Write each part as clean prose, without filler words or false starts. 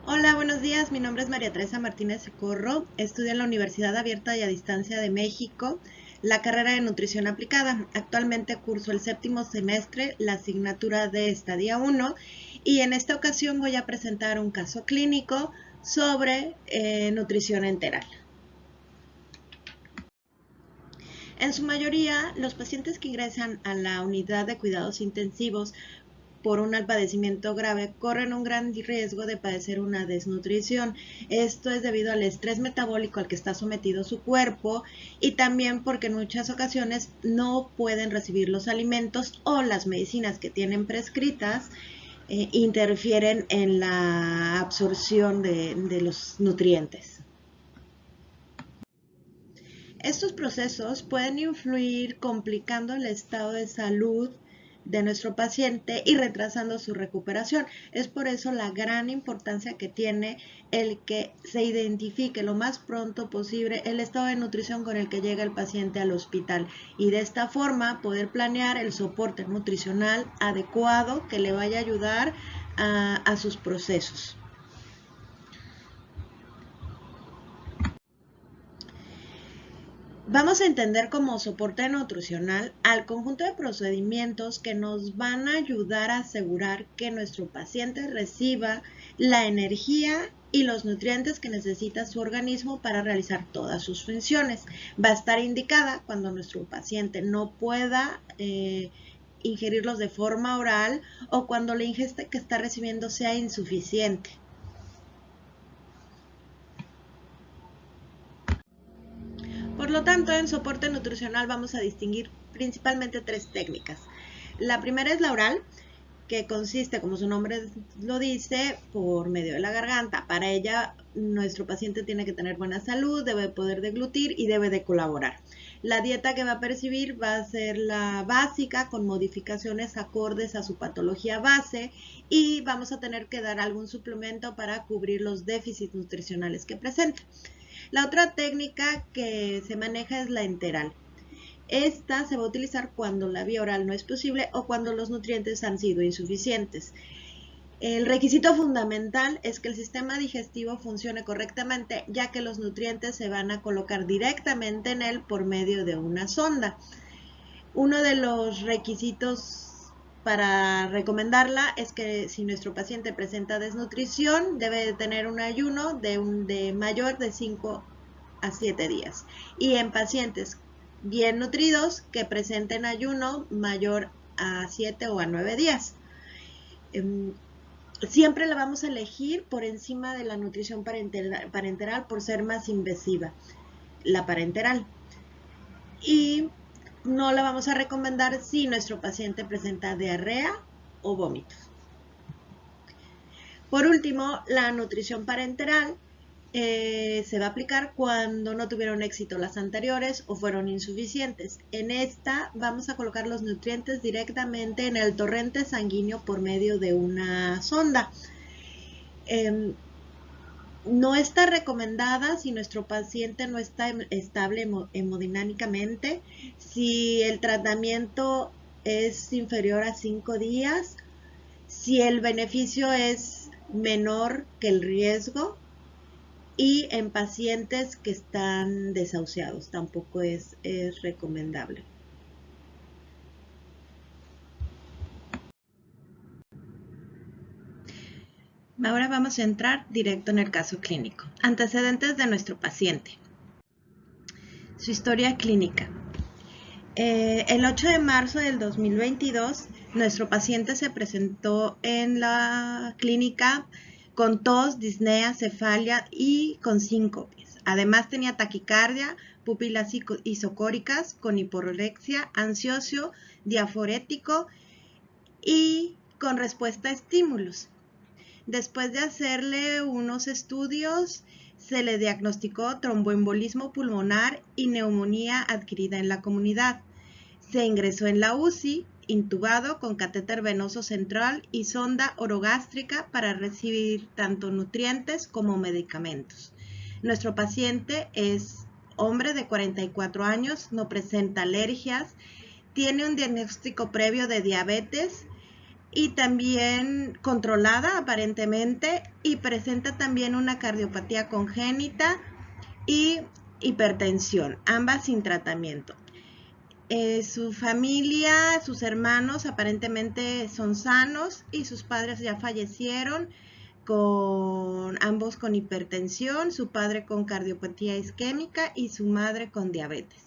Hola, buenos días. Mi nombre es María Teresa Martínez Socorro. Estudio en la Universidad Abierta y a Distancia de México la carrera de Nutrición Aplicada. Actualmente curso el séptimo semestre, la asignatura de Estadía 1, y en esta ocasión voy a presentar un caso clínico sobre nutrición enteral. En su mayoría, los pacientes que ingresan a la unidad de cuidados intensivos por un padecimiento grave corren un gran riesgo de padecer una desnutrición. Esto es debido al estrés metabólico al que está sometido su cuerpo y también porque en muchas ocasiones no pueden recibir los alimentos o las medicinas que tienen prescritas interfieren en la absorción de los nutrientes. Estos procesos pueden influir complicando el estado de salud de nuestro paciente y retrasando su recuperación. Es por eso la gran importancia que tiene el que se identifique lo más pronto posible el estado de nutrición con el que llega el paciente al hospital y de esta forma poder planear el soporte nutricional adecuado que le vaya a ayudar a sus procesos. Vamos a entender como soporte nutricional al conjunto de procedimientos que nos van a ayudar a asegurar que nuestro paciente reciba la energía y los nutrientes que necesita su organismo para realizar todas sus funciones. Va a estar indicada cuando nuestro paciente no pueda ingerirlos de forma oral o cuando la ingesta que está recibiendo sea insuficiente. Por lo tanto, en soporte nutricional vamos a distinguir principalmente tres técnicas. La primera es la oral, que consiste, como su nombre lo dice, por medio de la garganta. Para ella, nuestro paciente tiene que tener buena salud, debe poder deglutir y debe de colaborar. La dieta que va a percibir va a ser la básica, con modificaciones acordes a su patología base, y vamos a tener que dar algún suplemento para cubrir los déficits nutricionales que presenta. La otra técnica que se maneja es la enteral. Esta se va a utilizar cuando la vía oral no es posible o cuando los nutrientes han sido insuficientes. El requisito fundamental es que el sistema digestivo funcione correctamente, ya que los nutrientes se van a colocar directamente en él por medio de una sonda. Uno de los requisitos para recomendarla es que si nuestro paciente presenta desnutrición, debe de tener un ayuno de mayor de 5 a 7 días. Y en pacientes bien nutridos que presenten ayuno mayor a 7 o a 9 días. Siempre la vamos a elegir por encima de la nutrición parenteral por ser más invasiva, la parenteral. Y no la vamos a recomendar si nuestro paciente presenta diarrea o vómitos. Por último, la nutrición parenteral se va a aplicar cuando no tuvieron éxito las anteriores o fueron insuficientes. En esta vamos a colocar los nutrientes directamente en el torrente sanguíneo por medio de una sonda. No está recomendada si nuestro paciente no está estable hemodinámicamente, si el tratamiento es inferior a 5 días, si el beneficio es menor que el riesgo y en pacientes que están desahuciados tampoco es recomendable. Ahora vamos a entrar directo en el caso clínico. Antecedentes de nuestro paciente. Su historia clínica. El 8 de marzo del 2022, nuestro paciente se presentó en la clínica con tos, disnea, cefalia y con síncopes. Además tenía taquicardia, pupilas isocóricas, con hiporexia, ansioso, diaforético y con respuesta a estímulos. Después de hacerle unos estudios, se le diagnosticó tromboembolismo pulmonar y neumonía adquirida en la comunidad. Se ingresó en la UCI, intubado con catéter venoso central y sonda orogástrica para recibir tanto nutrientes como medicamentos. Nuestro paciente es hombre de 44 años, no presenta alergias, tiene un diagnóstico previo de diabetes y también controlada aparentemente, y presenta también una cardiopatía congénita y hipertensión, ambas sin tratamiento. Su familia, sus hermanos aparentemente son sanos y sus padres ya fallecieron, ambos con hipertensión, su padre con cardiopatía isquémica y su madre con diabetes.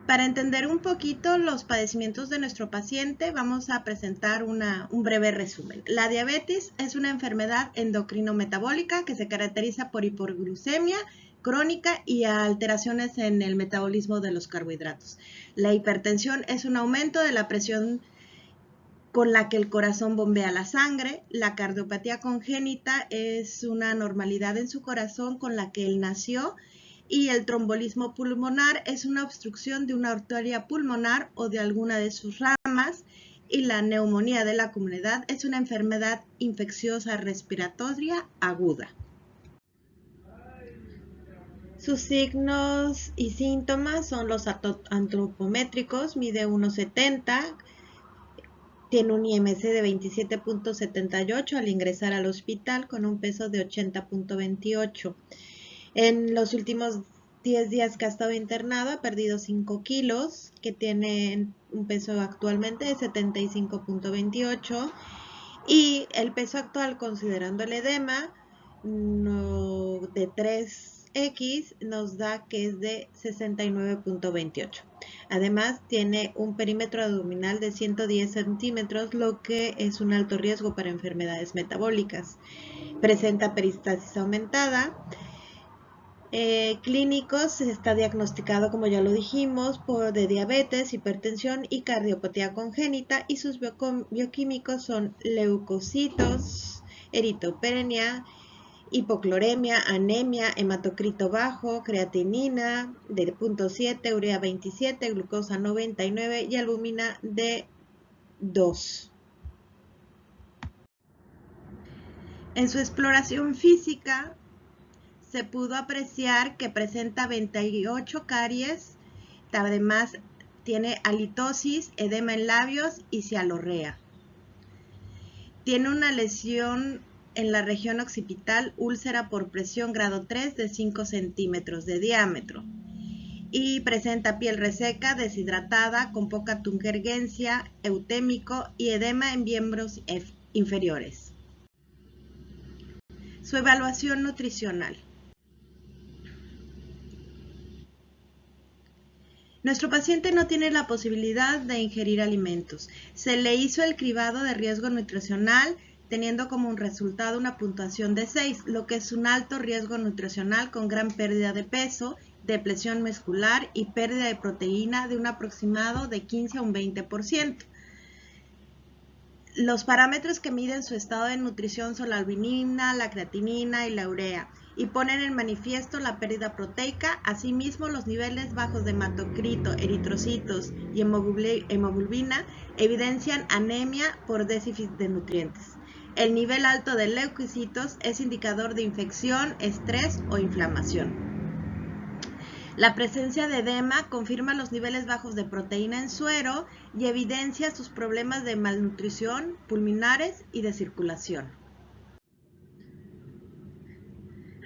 Para entender un poquito los padecimientos de nuestro paciente, vamos a presentar un breve resumen. La diabetes es una enfermedad endocrino-metabólica que se caracteriza por hiperglucemia crónica y alteraciones en el metabolismo de los carbohidratos. La hipertensión es un aumento de la presión con la que el corazón bombea la sangre. La cardiopatía congénita es una anormalidad en su corazón con la que él nació, y el trombolismo pulmonar es una obstrucción de una arteria pulmonar o de alguna de sus ramas, y la neumonía de la comunidad es una enfermedad infecciosa respiratoria aguda. Sus signos y síntomas son los antropométricos, mide 1,70, tiene un IMC de 27.78 al ingresar al hospital con un peso de 80.28. En los últimos 10 días que ha estado internado ha perdido 5 kilos, que tiene un peso actualmente de 75.28, y el peso actual, considerando el edema de 3X, nos da que es de 69.28. Además, tiene un perímetro abdominal de 110 centímetros, lo que es un alto riesgo para enfermedades metabólicas. Presenta peristalsis aumentada. Clínicos, está diagnosticado, como ya lo dijimos, de diabetes, hipertensión y cardiopatía congénita, y sus bioquímicos son leucocitos, eritroperia, hipocloremia, anemia, hematocrito bajo, creatinina de 0.7, urea 27, glucosa 99 y albúmina de 2. En su exploración física se pudo apreciar que presenta 28 caries, además tiene halitosis, edema en labios y cialorrea. Tiene una lesión en la región occipital, úlcera por presión grado 3 de 5 centímetros de diámetro, y presenta piel reseca, deshidratada, con poca turgencia, eutémico y edema en miembros inferiores. Su evaluación nutricional. Nuestro paciente no tiene la posibilidad de ingerir alimentos. Se le hizo el cribado de riesgo nutricional, teniendo como un resultado una puntuación de 6, lo que es un alto riesgo nutricional con gran pérdida de peso, depresión muscular y pérdida de proteína de un aproximado de 15 a un 20%. Los parámetros que miden su estado de nutrición son la albumina, la creatinina y la urea, y ponen en manifiesto la pérdida proteica. Asimismo, los niveles bajos de hematocrito, eritrocitos y hemoglobina evidencian anemia por déficit de nutrientes. El nivel alto de leucocitos es indicador de infección, estrés o inflamación. La presencia de edema confirma los niveles bajos de proteína en suero y evidencia sus problemas de malnutrición, pulmonares y de circulación.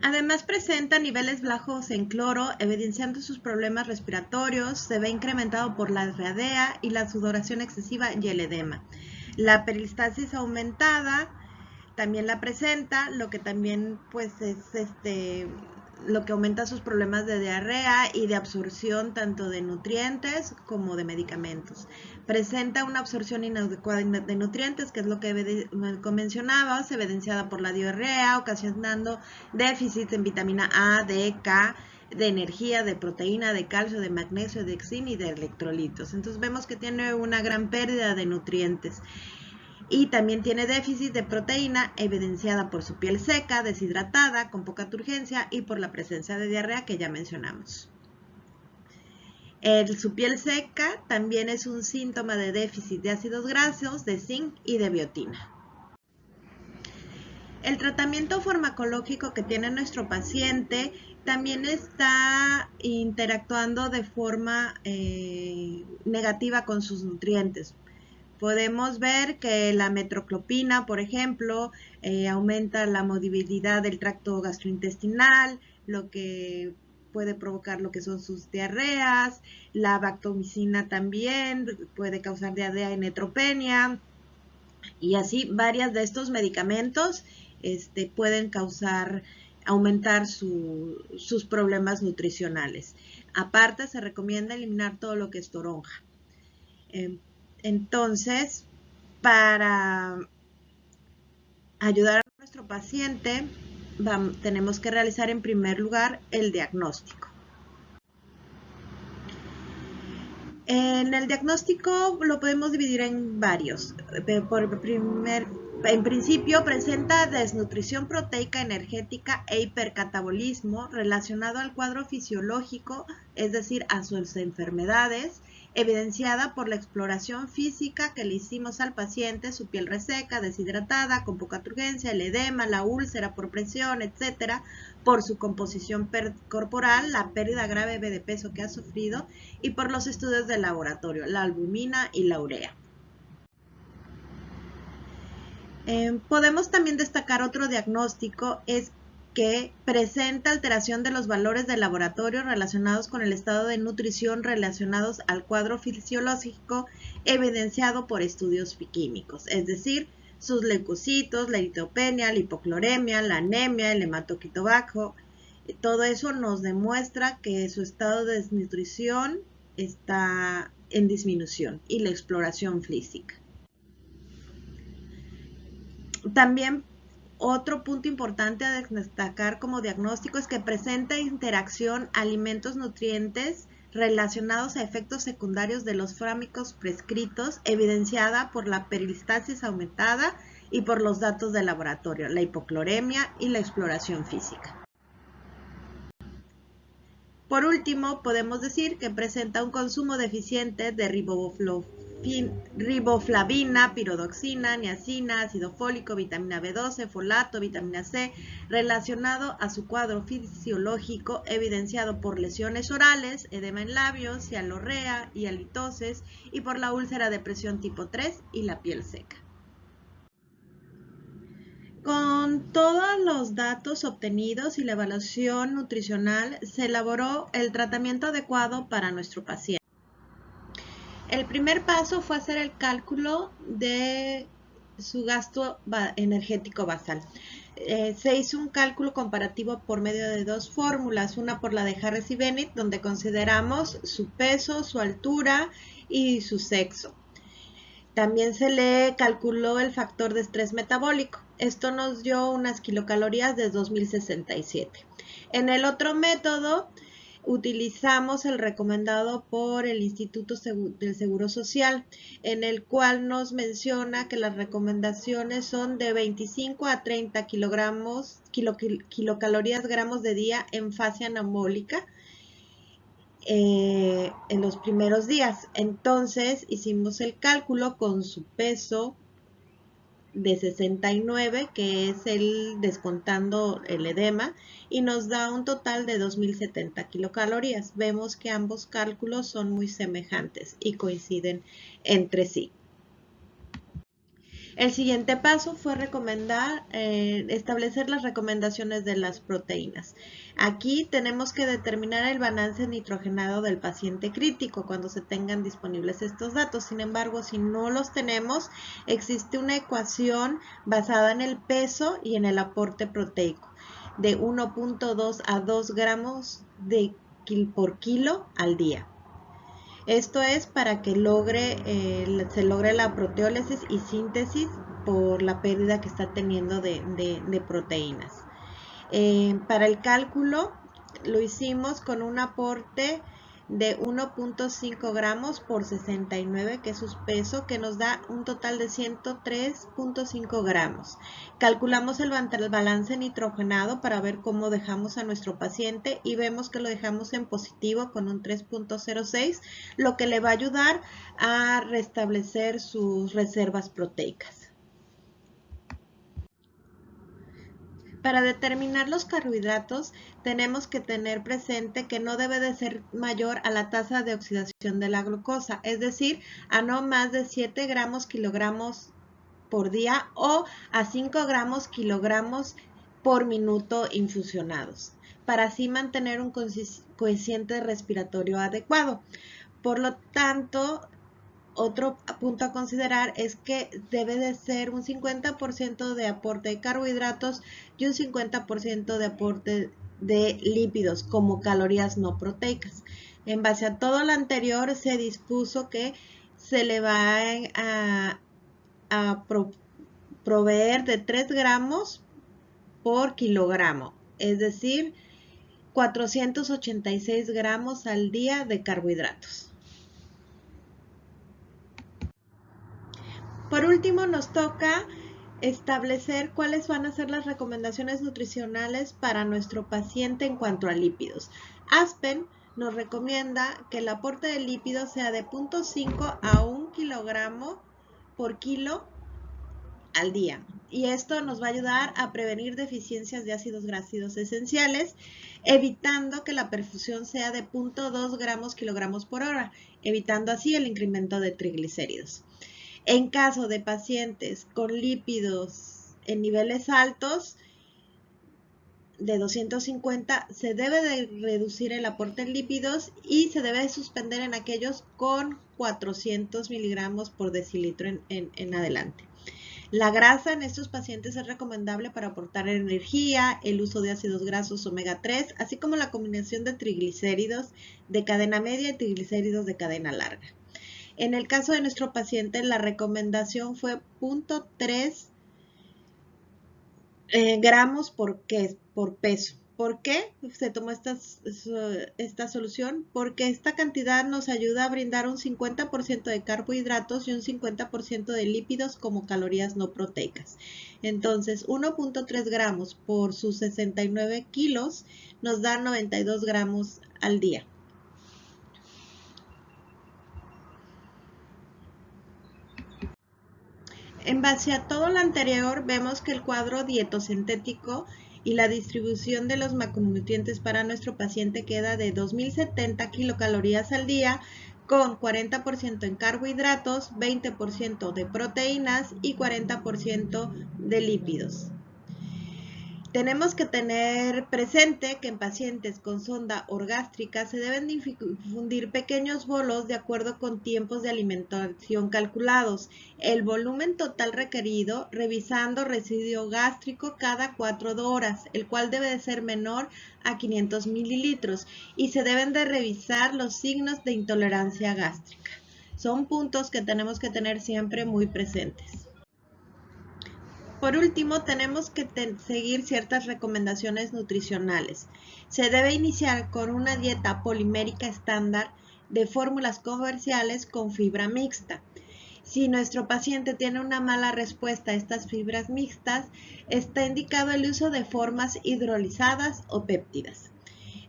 Además presenta niveles bajos en cloro, evidenciando sus problemas respiratorios. Se ve incrementado por la diarrea y la sudoración excesiva y el edema. La peristalsis aumentada también la presenta, lo que también pues es lo que aumenta sus problemas de diarrea y de absorción tanto de nutrientes como de medicamentos. Presenta una absorción inadecuada de nutrientes, que es lo que mencionaba, evidenciada por la diarrea, ocasionando déficits en vitamina A, D, K, de energía, de proteína, de calcio, de magnesio, de zinc y de electrolitos. Entonces vemos que tiene una gran pérdida de nutrientes. Y también tiene déficit de proteína, evidenciada por su piel seca, deshidratada, con poca turgencia y por la presencia de diarrea que ya mencionamos. Su piel seca también es un síntoma de déficit de ácidos grasos, de zinc y de biotina. El tratamiento farmacológico que tiene nuestro paciente también está interactuando de forma negativa con sus nutrientes. Podemos ver que la metoclopina, por ejemplo, aumenta la movilidad del tracto gastrointestinal, lo que puede provocar lo que son sus diarreas. La vancomicina también puede causar diarrea y neutropenia. Y así varias de estos medicamentos pueden aumentar sus problemas nutricionales. Aparte, se recomienda eliminar todo lo que es toronja. Entonces, para ayudar a nuestro paciente, tenemos que realizar en primer lugar el diagnóstico. En el diagnóstico lo podemos dividir en varios. En principio presenta desnutrición proteica energética e hipercatabolismo relacionado al cuadro fisiológico, es decir, a sus enfermedades, evidenciada por la exploración física que le hicimos al paciente, su piel reseca, deshidratada, con poca turgencia, el edema, la úlcera por presión, etcétera, por su composición corporal, la pérdida grave de peso que ha sufrido y por los estudios de laboratorio, la albumina y la urea. Podemos también destacar otro diagnóstico, es que presenta alteración de los valores de laboratorio relacionados con el estado de nutrición relacionados al cuadro fisiológico evidenciado por estudios químicos, es decir, sus leucocitos, la eritropenia, la hipocloremia, la anemia, el hematocrito bajo. Todo eso nos demuestra que su estado de desnutrición está en disminución y la exploración física. También otro punto importante a destacar como diagnóstico es que presenta interacción alimentos-nutrientes relacionados a efectos secundarios de los fármacos prescritos, evidenciada por la peristalsis aumentada y por los datos de laboratorio, la hipocloremia y la exploración física. Por último, podemos decir que presenta un consumo deficiente de riboflavina, pirodoxina, niacina, ácido fólico, vitamina B12, folato, vitamina C, relacionado a su cuadro fisiológico evidenciado por lesiones orales, edema en labios, cialorrea y halitosis y por la úlcera de presión tipo 3 y la piel seca. Con todos los datos obtenidos y la evaluación nutricional, se elaboró el tratamiento adecuado para nuestro paciente. El primer paso fue hacer el cálculo de su gasto energético basal. Se hizo un cálculo comparativo por medio de dos fórmulas, una por la de Harris y Bennett, donde consideramos su peso, su altura y su sexo. También se le calculó el factor de estrés metabólico. Esto nos dio unas kilocalorías de 2067. En el otro método utilizamos el recomendado por el Instituto del Seguro Social, en el cual nos menciona que las recomendaciones son de 25 a 30 kilocalorías gramos de día en fase anabólica en los primeros días. Entonces hicimos el cálculo con su peso de 69, que es el descontando el edema, y nos da un total de 2070 kilocalorías. Vemos que ambos cálculos son muy semejantes y coinciden entre sí. El siguiente paso fue establecer las recomendaciones de las proteínas. Aquí tenemos que determinar el balance nitrogenado del paciente crítico cuando se tengan disponibles estos datos. Sin embargo, si no los tenemos, existe una ecuación basada en el peso y en el aporte proteico de 1.2 a 2 gramos por kilo al día. Esto es para que se logre la proteólisis y síntesis por la pérdida que está teniendo de proteínas. Para el cálculo lo hicimos con un aporte de 1.5 gramos por 69, que es su peso, que nos da un total de 103.5 gramos. Calculamos el balance nitrogenado para ver cómo dejamos a nuestro paciente y vemos que lo dejamos en positivo con un 3.06, lo que le va a ayudar a restablecer sus reservas proteicas. Para determinar los carbohidratos tenemos que tener presente que no debe de ser mayor a la tasa de oxidación de la glucosa, es decir, a no más de 7 gramos kilogramos por día o a 5 gramos kilogramos por minuto infusionados, para así mantener un coeficiente respiratorio adecuado. Por lo tanto, otro punto a considerar es que debe de ser un 50% de aporte de carbohidratos y un 50% de aporte de lípidos como calorías no proteicas. En base a todo lo anterior, se dispuso que se le va a proveer de 3 gramos por kilogramo, es decir, 486 gramos al día de carbohidratos. Por último, nos toca establecer cuáles van a ser las recomendaciones nutricionales para nuestro paciente en cuanto a lípidos. Aspen nos recomienda que el aporte de lípidos sea de 0.5 a 1 kilogramo por kilo al día, y esto nos va a ayudar a prevenir deficiencias de ácidos grasos esenciales, evitando que la perfusión sea de 0.2 gramos kilogramos por hora, evitando así el incremento de triglicéridos. En caso de pacientes con lípidos en niveles altos de 250, se debe de reducir el aporte en lípidos y se debe de suspender en aquellos con 400 miligramos por decilitro en adelante. La grasa en estos pacientes es recomendable para aportar energía, el uso de ácidos grasos omega 3, así como la combinación de triglicéridos de cadena media y triglicéridos de cadena larga. En el caso de nuestro paciente, la recomendación fue 0.3 gramos por peso. ¿Por qué se tomó esta solución? Porque esta cantidad nos ayuda a brindar un 50% de carbohidratos y un 50% de lípidos como calorías no proteicas. Entonces, 1.3 gramos por sus 69 kilos nos da 92 gramos al día. En base a todo lo anterior, vemos que el cuadro dietosintético y la distribución de los macronutrientes para nuestro paciente queda de 2070 kilocalorías al día, con 40% en carbohidratos, 20% de proteínas y 40% de lípidos. Tenemos que tener presente que en pacientes con sonda orgástrica se deben difundir pequeños bolos de acuerdo con tiempos de alimentación calculados, el volumen total requerido, revisando residuo gástrico cada 4 horas, el cual debe de ser menor a 500 mililitros, y se deben de revisar los signos de intolerancia gástrica. Son puntos que tenemos que tener siempre muy presentes. Por último, tenemos que seguir ciertas recomendaciones nutricionales. Se debe iniciar con una dieta polimérica estándar de fórmulas comerciales con fibra mixta. Si nuestro paciente tiene una mala respuesta a estas fibras mixtas, está indicado el uso de formas hidrolizadas o péptidas.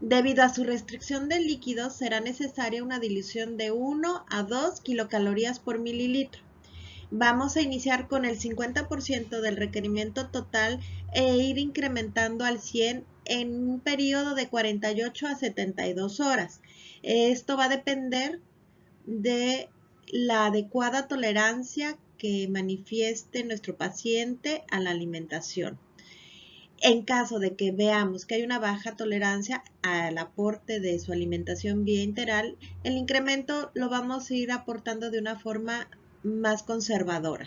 Debido a su restricción de líquidos, será necesaria una dilución de 1 a 2 kilocalorías por mililitro. Vamos a iniciar con el 50% del requerimiento total e ir incrementando al 100 en un periodo de 48 a 72 horas. Esto va a depender de la adecuada tolerancia que manifieste nuestro paciente a la alimentación. En caso de que veamos que hay una baja tolerancia al aporte de su alimentación vía enteral, el incremento lo vamos a ir aportando de una forma más conservadora,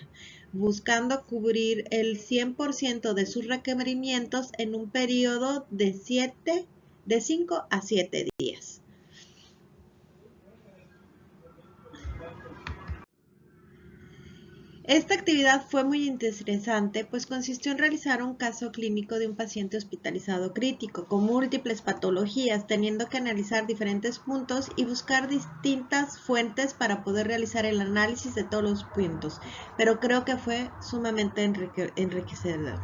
buscando cubrir el 100% de sus requerimientos en un periodo de 5 a 7 días. Esta actividad fue muy interesante, pues consistió en realizar un caso clínico de un paciente hospitalizado crítico con múltiples patologías, teniendo que analizar diferentes puntos y buscar distintas fuentes para poder realizar el análisis de todos los puntos, pero creo que fue sumamente enriquecedor.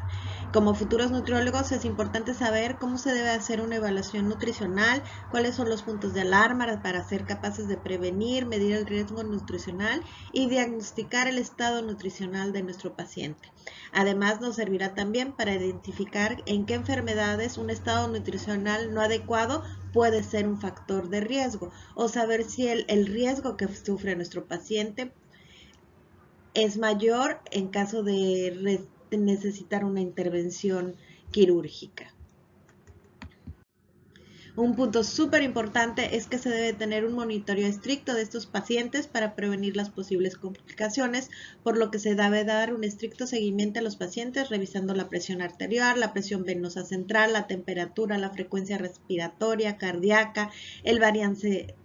Como futuros nutriólogos es importante saber cómo se debe hacer una evaluación nutricional, cuáles son los puntos de alarma para ser capaces de prevenir, medir el riesgo nutricional y diagnosticar el estado nutricional de nuestro paciente. Además, nos servirá también para identificar en qué enfermedades un estado nutricional no adecuado puede ser un factor de riesgo o saber si el riesgo que sufre nuestro paciente es mayor en caso de necesitar una intervención quirúrgica. Un punto súper importante es que se debe tener un monitoreo estricto de estos pacientes para prevenir las posibles complicaciones, por lo que se debe dar un estricto seguimiento a los pacientes revisando la presión arterial, la presión venosa central, la temperatura, la frecuencia respiratoria, cardíaca, el balance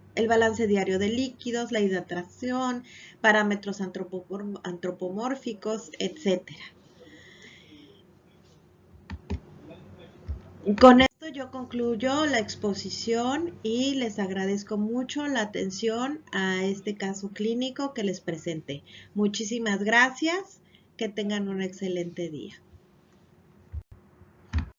diario de líquidos, la hidratación, parámetros antropomórficos, etc. Con esto yo concluyo la exposición y les agradezco mucho la atención a este caso clínico que les presenté. Muchísimas gracias, que tengan un excelente día.